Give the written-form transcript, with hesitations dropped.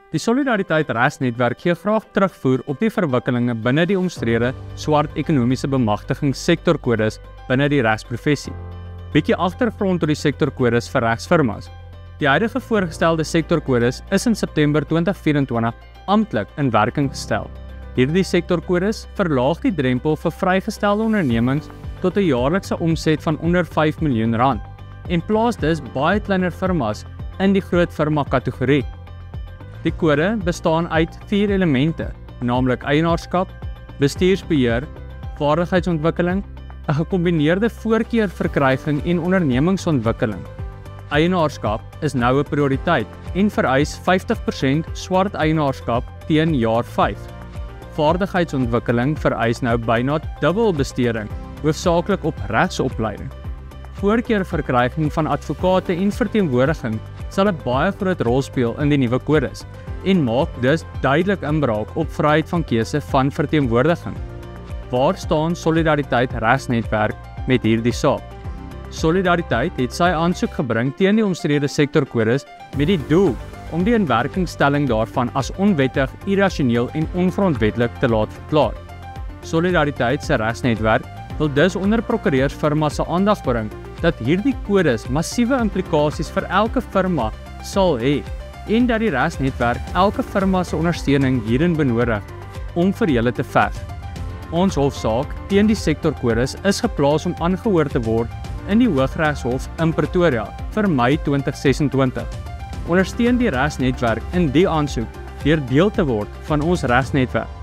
Die Solidariteit Regsnetwerk gee graag terugvoer op die verwikkelinge binne die omstrede swart ekonomiese bemagtigingssektorkodes binne die regsprofessie. Bietjie agtergrond oor die sektorkodes vir regsfirmas. Die huidige voorgestelde sektorkodes is in September 2024 amptelik in werking gestel. Hierdie sektorkodes verlaag die drempel vir vrygestelde ondernemings tot 'n jaarlikse omset van onder R5 miljoen en plaas dus baie kleiner firmas in die groot firma kategorie. Die kode bestaan uit 4 elemente, naamlik eienaarskap, bestuursbeheer, vaardigheidsontwikkeling, 'n gekombineerde voorkeurverkryging en ondernemingsontwikkeling. Eienaarskap is nou 'n prioriteit en vereis 50% swart eienaarskap teen jaar 5. Vaardigheidsontwikkeling vereis nou byna dubbel besteding, hoofsaaklik op regsopleiding. Voorkeurverkryging van advokate en verteenwoordiging sal 'n baie groot rol speel in die nuwe kodes en maak dus duidelik inbraak op vryheid van keuse van verteenwoordiging. Waar staan Solidariteit Regsnetwerk met hierdie saak? Solidariteit het sy aansoek gebring teen die omstrede sektorkodes met die doel om die inwerkingstelling daarvan as onwettig, irrasioneel en ongrondwetlik te laat verklaar. Solidariteit se regsnetwerk wil dus onder prokureursfirma se aandag bring dat hierdie kodes massiewe implikasies vir elke firma sal hê en dat die regsnetwerk elke firma se ondersteuning hierin benodig om vir julle te veg. Ons hofsaak teen die sektorkodes is geplaas om aangehoor te word in die Hooggeregshof in Pretoria vir Mei 2026. Ondersteun die regsnetwerk in die aansoek deur deel te word van ons regsnetwerk.